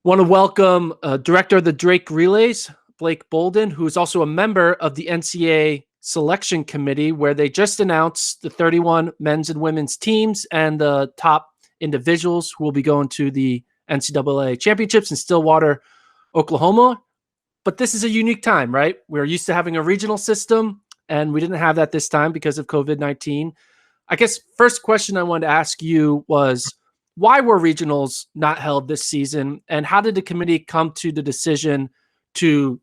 Want to welcome Director of the Drake Relays, Blake Boldon, who is also a member of the NCAA Selection Committee, where they just announced the 31 men's and women's teams and the top individuals who will be going to the NCAA Championships in Stillwater, Oklahoma. But this is a unique time, right? We're used to having a regional system, and we didn't have that this time because of COVID-19. I guess first question I wanted to ask you was, why were regionals not held this season, and how did the committee come to the decision to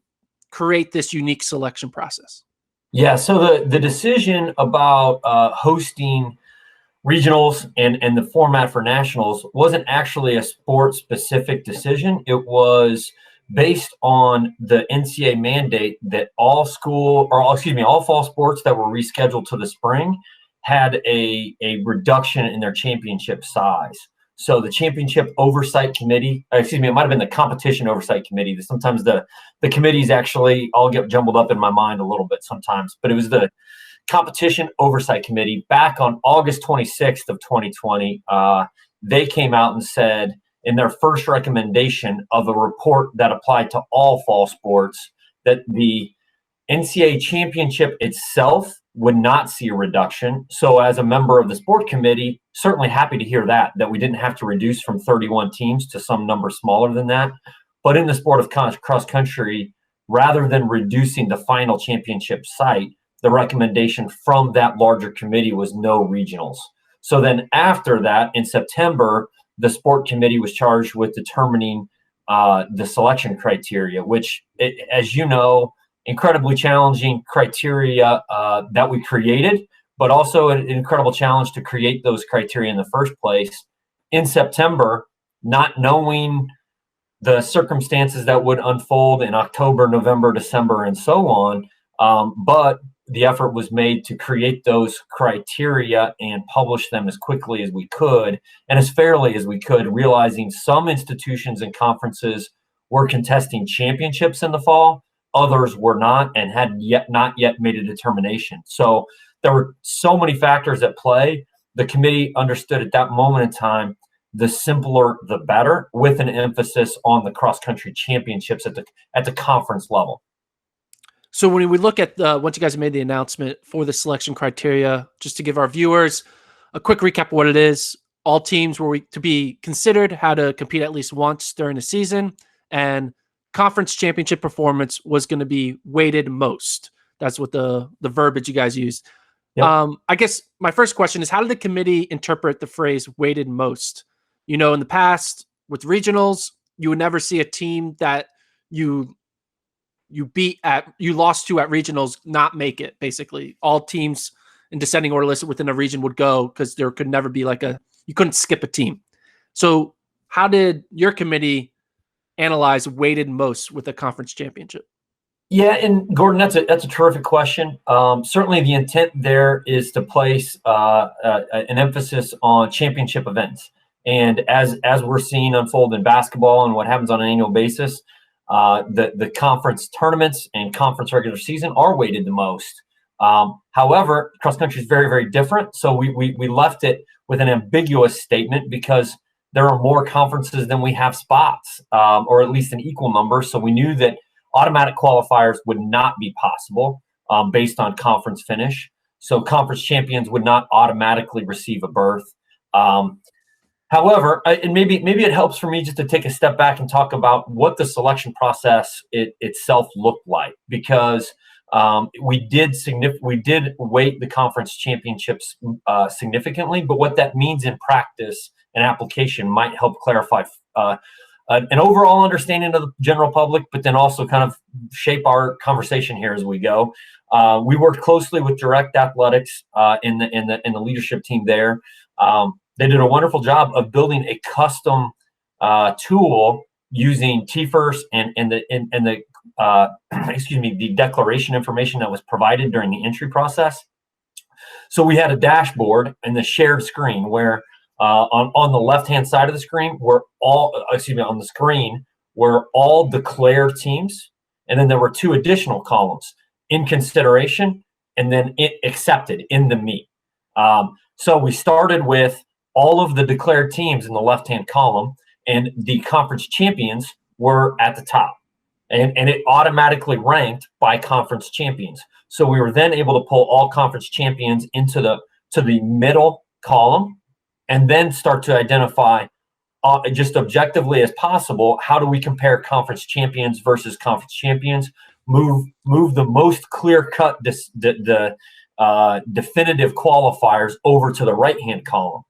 create this unique selection process? Yeah, so the decision about hosting regionals and the format for nationals wasn't actually a sport-specific decision. It was based on the NCAA mandate that all fall sports that were rescheduled to the spring had a reduction in their championship size. So the championship oversight committee, it might have been the competition oversight committee. Sometimes the committees actually all get jumbled up in my mind a little bit sometimes, but it was the competition oversight committee back on August 26th of 2020. They came out and said in their first recommendation of a report that applied to all fall sports that the NCAA championship itself would not see a reduction. So as a member of the sport committee, certainly happy to hear that we didn't have to reduce from 31 teams to some number smaller than that. But in the sport of cross country, rather than reducing the final championship site, the recommendation from that larger committee was no regionals. So then after that, in September, the sport committee was charged with determining the selection criteria, which, as you know, incredibly challenging criteria that we created, but also an incredible challenge to create those criteria in the first place. In September, not knowing the circumstances that would unfold in October, November, December, and so on, but the effort was made to create those criteria and publish them as quickly as we could and as fairly as we could, realizing some institutions and conferences were contesting championships in the fall. Others were not and had not yet made a determination. So there were so many factors at play. The committee understood at that moment in time, the simpler the better, with an emphasis on the cross-country championships at the conference level. So when we look at once you guys made the announcement for the selection criteria, just to give our viewers a quick recap of what it is, all teams were to be considered how to compete at least once during the season, and conference championship performance was going to be weighted most. That's what the verbiage you guys used. Yep. I guess my first question is, how did the committee interpret the phrase weighted most? You know, in the past with regionals, you would never see a team that you lost to at regionals not make it. Basically, all teams in descending order listed within a region would go, because there could never be you couldn't skip a team. So how did your committee analyze weighted most with a conference championship? Yeah, and Gordon, that's a terrific question. Certainly the intent there is to place an emphasis on championship events. And as we're seeing unfold in basketball and what happens on an annual basis, the conference tournaments and conference regular season are weighted the most. However, cross country is very, very different. So we left it with an ambiguous statement because there are more conferences than we have spots, or at least an equal number. So we knew that automatic qualifiers would not be possible based on conference finish. So conference champions would not automatically receive a berth. However, and maybe it helps for me just to take a step back and talk about what the selection process itself looked like, because we did weight the conference championships significantly, but what that means in practice and application might help clarify an overall understanding of the general public, but then also kind of shape our conversation here as we go. We worked closely with Direct Athletics in the leadership team there. They did a wonderful job of building a custom tool using TFIRS and the declaration information that was provided during the entry process. So we had a dashboard and the shared screen where on the left-hand side of the screen were on the screen were all declared teams, and then there were two additional columns: in consideration and then accepted in the meet. So we started with all of the declared teams in the left-hand column, and the conference champions were at the top. And it automatically ranked by conference champions. So we were then able to pull all conference champions into the middle column, and then start to identify just objectively as possible, how do we compare conference champions versus conference champions? Move the most clear-cut, definitive qualifiers over to the right-hand column.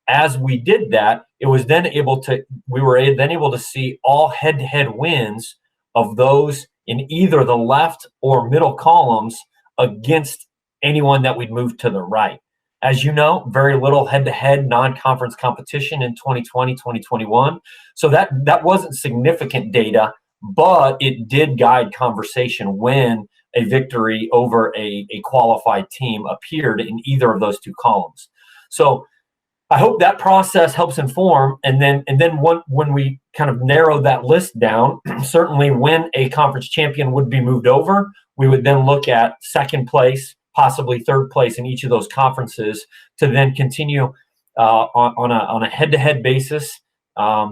As we did that, we were then able to see all head-to-head wins of those in either the left or middle columns against anyone that we'd moved to the right. As you know, very little head-to-head non-conference competition in 2020, 2021. So that wasn't significant data, but it did guide conversation when a victory over a qualified team appeared in either of those two columns. So I hope that process helps inform. And then when we kind of narrowed that list down, certainly when a conference champion would be moved over, we would then look at second place, possibly third place in each of those conferences to then continue on a head-to-head basis.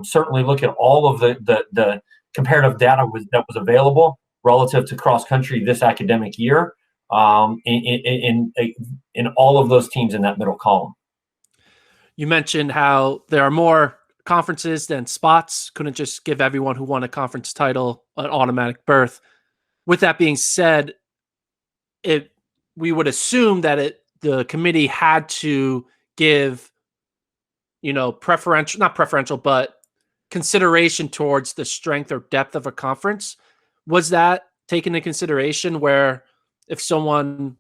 Certainly look at all of the comparative data that was available relative to cross-country this academic year in all of those teams in that middle column. You mentioned how there are more conferences than spots. Couldn't just give everyone who won a conference title an automatic berth. With that being said, we would assume that the committee had to give, not preferential, but consideration towards the strength or depth of a conference. Was that taken into consideration where if someone,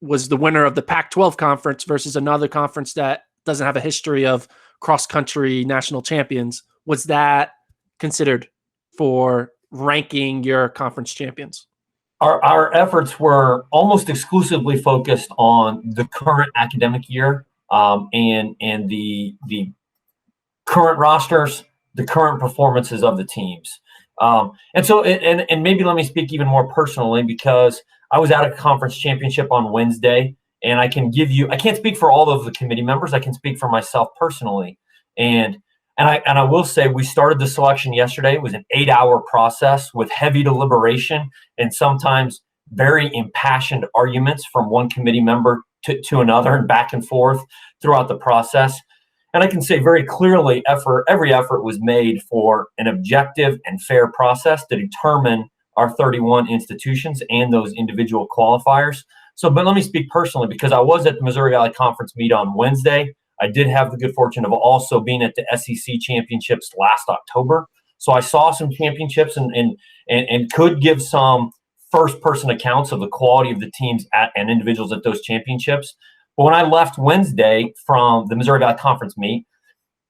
was the winner of the Pac-12 conference versus another conference that doesn't have a history of cross-country national champions, was that considered for ranking your conference champions? Our efforts were almost exclusively focused on the current academic year and the current rosters, the current performances of the teams. And maybe let me speak even more personally, because I was at a conference championship on Wednesday, and I can't speak for all of the committee members. I can speak for myself personally. And I will say we started the selection yesterday. It was an 8-hour process with heavy deliberation and sometimes very impassioned arguments from one committee member to another and back and forth throughout the process. And I can say very clearly, every effort was made for an objective and fair process to determine our 31 institutions and those individual qualifiers. But let me speak personally, because I was at the Missouri Valley Conference meet on Wednesday. I did have the good fortune of also being at the SEC Championships last October. So I saw some championships and could give some first-person accounts of the quality of the teams and individuals at those championships. But when I left Wednesday from the Missouri Valley Conference meet,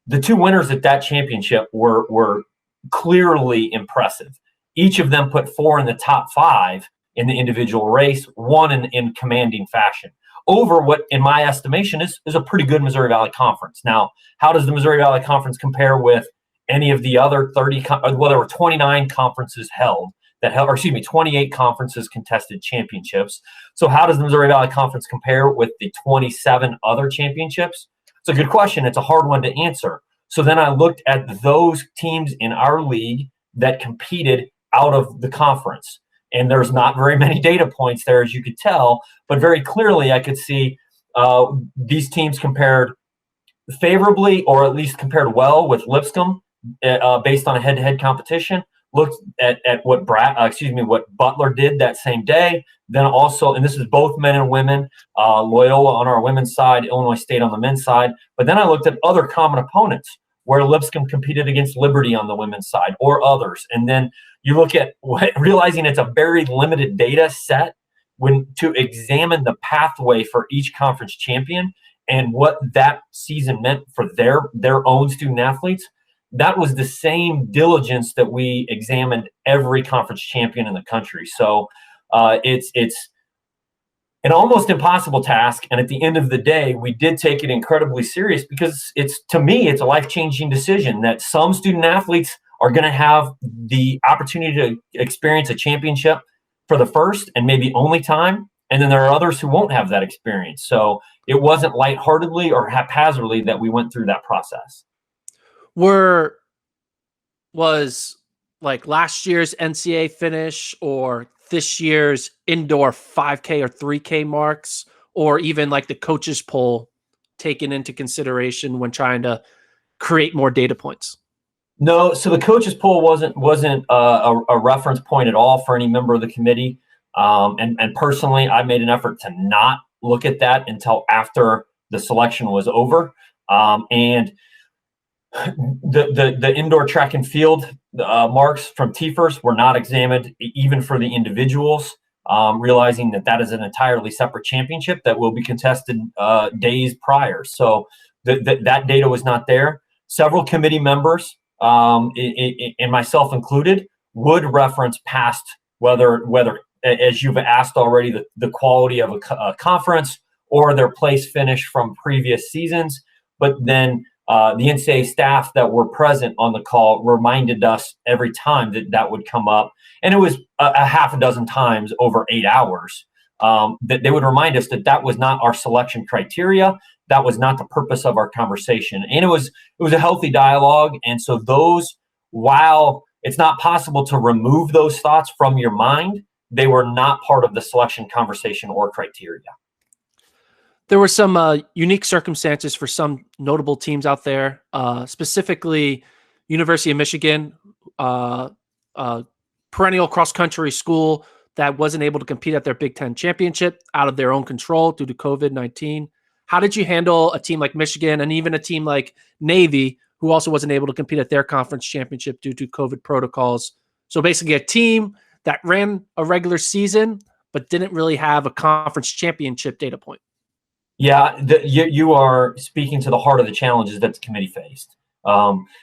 the two winners at that championship were clearly impressive. Each of them put 4 in the top 5 in the individual race, one in commanding fashion, over what, in my estimation, is a pretty good Missouri Valley Conference. Now, how does the Missouri Valley Conference compare with any of the other 30? Well, there were 29 conferences held. 28 conferences contested championships. So how does the Missouri Valley Conference compare with the 27 other championships? It's a good question. It's a hard one to answer. So then I looked at those teams in our league that competed out of the conference. And there's not very many data points there, as you could tell, but very clearly I could see these teams compared favorably, or at least compared well, with Lipscomb based on a head-to-head competition. Looked at what Butler did that same day. Then also, and this is both men and women, Loyola on our women's side, Illinois State on the men's side. But then I looked at other common opponents where Lipscomb competed against Liberty on the women's side or others. And then you look at realizing it's a very limited data set to examine the pathway for each conference champion and what that season meant for their own student athletes. That was the same diligence that we examined every conference champion in the country. So it's an almost impossible task. And at the end of the day, we did take it incredibly serious, because to me, it's a life-changing decision that some student athletes are going to have the opportunity to experience a championship for the first and maybe only time. And then there are others who won't have that experience. So it wasn't lightheartedly or haphazardly that we went through that process. Were was like last year's NCAA finish or this year's indoor 5K or 3K marks, or even like the coaches poll taken into consideration when trying to create more data points? No, so the coaches poll wasn't a reference point at all for any member of the committee. And personally, I made an effort to not look at that until after the selection was over. And the indoor track and field marks from TFERS were not examined even for the individuals, realizing that is an entirely separate championship that will be contested days prior. So that data was not there. Several committee members, and myself included, would reference past, whether as you've asked already, the quality of a conference or their place finish from previous seasons. But then the NCAA staff that were present on the call reminded us every time that would come up. And it was a half a dozen times over 8 hours that they would remind us that was not our selection criteria. That was not the purpose of our conversation. And it was a healthy dialogue. And so while it's not possible to remove those thoughts from your mind, they were not part of the selection conversation or criteria. There were some unique circumstances for some notable teams out there, specifically University of Michigan, perennial cross-country school that wasn't able to compete at their Big Ten championship out of their own control due to COVID-19. How did you handle a team like Michigan and even a team like Navy, who also wasn't able to compete at their conference championship due to COVID protocols? So basically a team that ran a regular season but didn't really have a conference championship data point. Yeah, you are speaking to the heart of the challenges that the committee faced.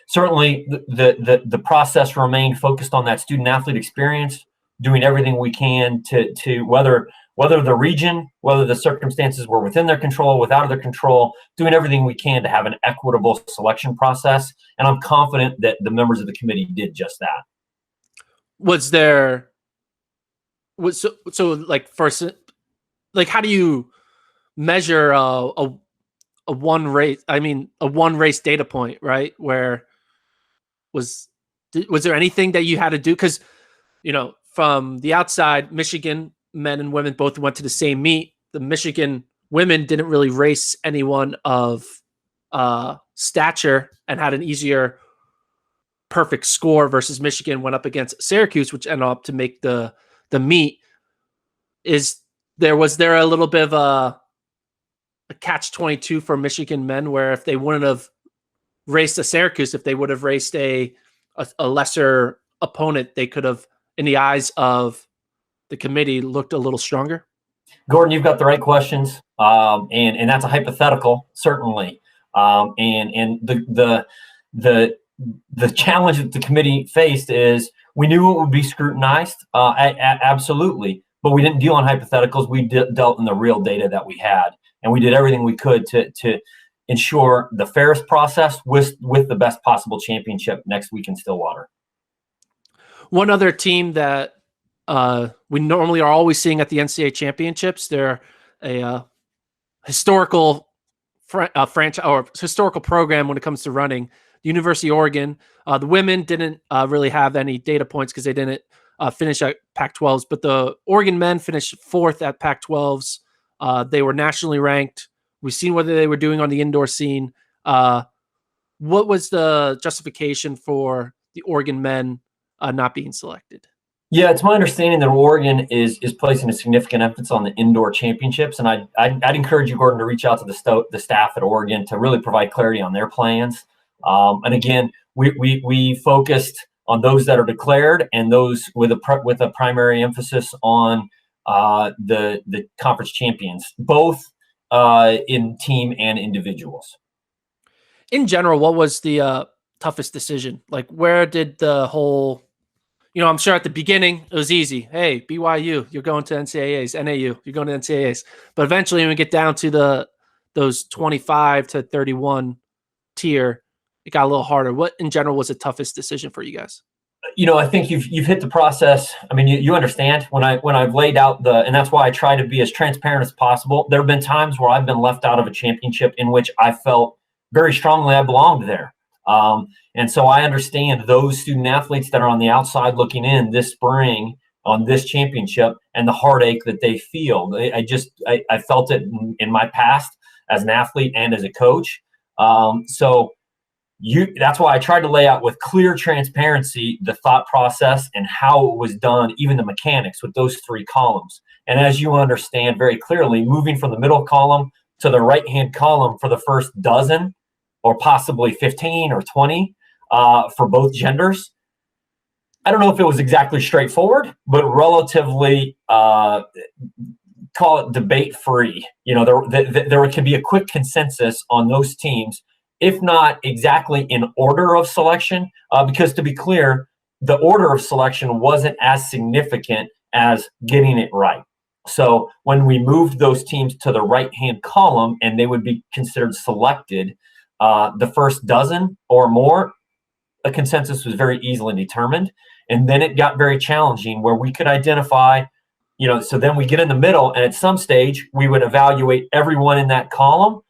Certainly, the process remained focused on that student-athlete experience, doing everything we can to whether the region, whether the circumstances were within their control, without their control, doing everything we can to have an equitable selection process. And I'm confident that the members of the committee did just that. How do you measure a one race data point, right? Where was there anything that you had to do? Because, from the outside, Michigan men and women both went to the same meet. The Michigan women didn't really race anyone of stature and had an easier perfect score versus Michigan went up against Syracuse, which ended up to make the meet. Was there a little bit of a catch-22 for Michigan men, where if they wouldn't have raced a Syracuse, if they would have raced a lesser opponent, they could have, in the eyes of the committee, looked a little stronger? Gordon, you've got the right questions, and that's a hypothetical, certainly. And the challenge that the committee faced is we knew it would be scrutinized, absolutely, but we didn't deal in hypotheticals. We dealt in the real data that we had. And we did everything we could to ensure the fairest process with the best possible championship next week in Stillwater. One other team that we normally are always seeing at the NCAA championships, they're a historical franchise or historical program when it comes to running. The University of Oregon, the women didn't really have any data points because they didn't finish at Pac-12s, but the Oregon men finished 4th at Pac-12s. They were nationally ranked. We've seen what they were doing on the indoor scene. What was the justification for the Oregon men not being selected? Yeah, it's my understanding that Oregon is placing a significant emphasis on the indoor championships, and I'd encourage you, Gordon, to reach out to the staff at Oregon to really provide clarity on their plans. And again, we focused on those that are declared and those with a primary emphasis on the conference champions, both in team and individuals. In general, what was the toughest decision? Like, where did the whole, I'm sure at the beginning it was easy. Hey, BYU, you're going to NCAAs. NAU, you're going to NCAAs. But eventually, when we get down to those 25 to 31 tier, it got a little harder. What in general was the toughest decision for you guys? I think you've hit the process. I mean, you understand when I've laid out and that's why I try to be as transparent as possible. There have been times where I've been left out of a championship in which I felt very strongly I belonged there. And so I understand those student athletes that are on the outside looking in this spring on this championship and the heartache that they feel. I felt it in my past as an athlete and as a coach. That's why I tried to lay out with clear transparency the thought process and how it was done, even the mechanics with those 3 columns. And as you understand very clearly, moving from the middle column to the right-hand column for the first dozen or possibly 15 or 20 for both genders, I don't know if it was exactly straightforward, but relatively call it debate-free. There can be a quick consensus on those teams, if not exactly in order of selection, because to be clear, the order of selection wasn't as significant as getting it right. So when we moved those teams to the right-hand column and they would be considered selected, the first dozen or more, a consensus was very easily determined. And then it got very challenging where we could identify, so then we get in the middle, and at some stage we would evaluate everyone in that column,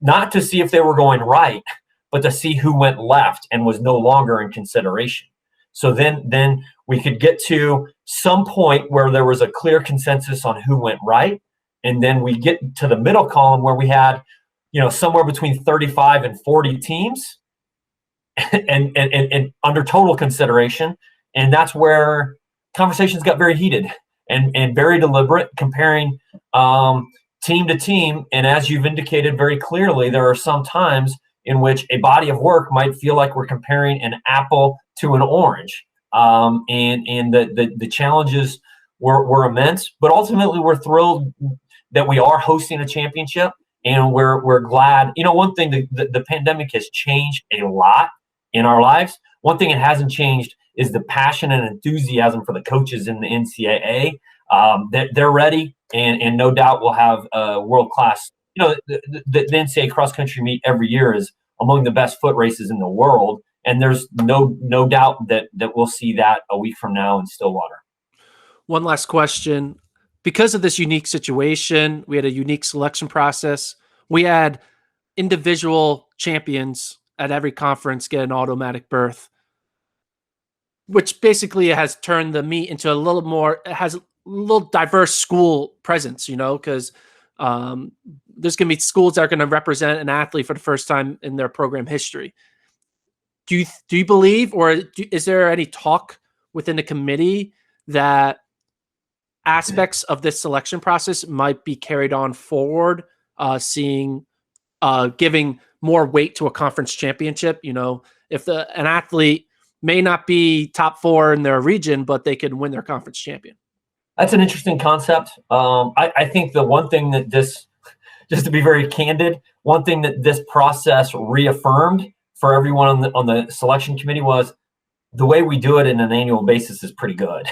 not to see if they were going right, but to see who went left and was no longer in consideration. So then we could get to some point where there was a clear consensus on who went right. And then we get to the middle column where we had, somewhere between 35 and 40 teams and under total consideration. And that's where conversations got very heated and very deliberate, comparing team to team. And as you've indicated very clearly, there are some times in which a body of work might feel like we're comparing an apple to an orange. And the challenges were immense, but ultimately we're thrilled that we are hosting a championship, and we're glad. One thing, the pandemic has changed a lot in our lives. One thing it hasn't changed is the passion and enthusiasm for the coaches in the NCAA. They're ready, and no doubt we'll have world-class. The NCAA cross-country meet every year is among the best foot races in the world, and there's no doubt that we'll see that a week from now in Stillwater. One last question. Because of this unique situation, we had a unique selection process. We had individual champions at every conference get an automatic berth, which basically has turned the meet into a little more, it has a little diverse school presence, because there's going to be schools that are going to represent an athlete for the first time in their program history. Do you believe, or is there any talk within the committee that aspects of this selection process might be carried on forward, giving more weight to a conference championship? If an athlete may not be top 4 in their region, but they could win their conference champion. That's an interesting concept. I think the one thing that this, just to be very candid, one thing that this process reaffirmed for everyone on the selection committee was the way we do it in an annual basis is pretty good.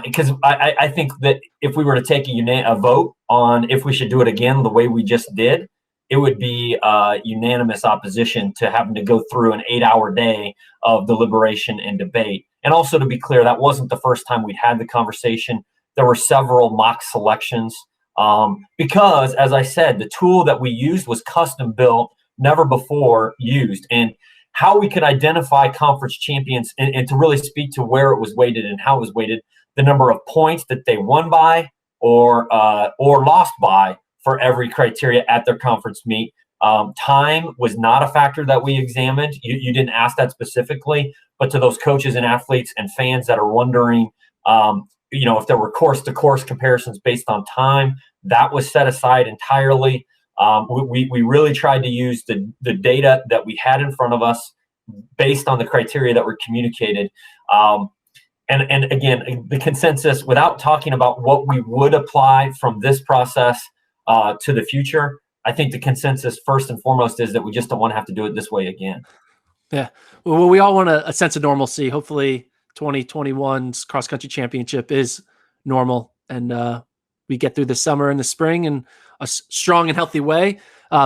Because I think that if we were to take a vote on if we should do it again the way we just did, it would be unanimous opposition to having to go through an 8-hour day of deliberation and debate. And also, to be clear, that wasn't the first time we'd had the conversation. There were several mock selections because, as I said, the tool that we used was custom built, never before used. And how we could identify conference champions and to really speak to where it was weighted and how it was weighted, the number of points that they won by or lost by for every criteria at their conference meet. Time was not a factor that we examined. You didn't ask that specifically, but to those coaches and athletes and fans that are wondering, if there were course-to-course comparisons based on time, that was set aside entirely. We really tried to use the data that we had in front of us based on the criteria that were communicated. And again, the consensus, without talking about what we would apply from this process to the future, I think the consensus first and foremost is that we just don't want to have to do it this way again. Yeah. Well, we all want a sense of normalcy. Hopefully 2021's cross-country championship is normal, and we get through the summer and the spring in a strong and healthy way.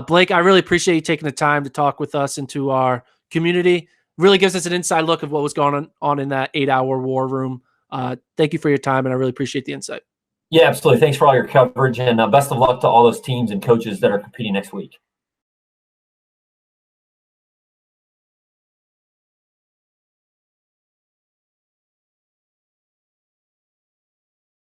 Blake, I really appreciate you taking the time to talk with us into our community. Really gives us an inside look of what was going on in that 8-hour war room. Thank you for your time, and I really appreciate the insight. Yeah, absolutely. Thanks for all your coverage, and best of luck to all those teams and coaches that are competing next week.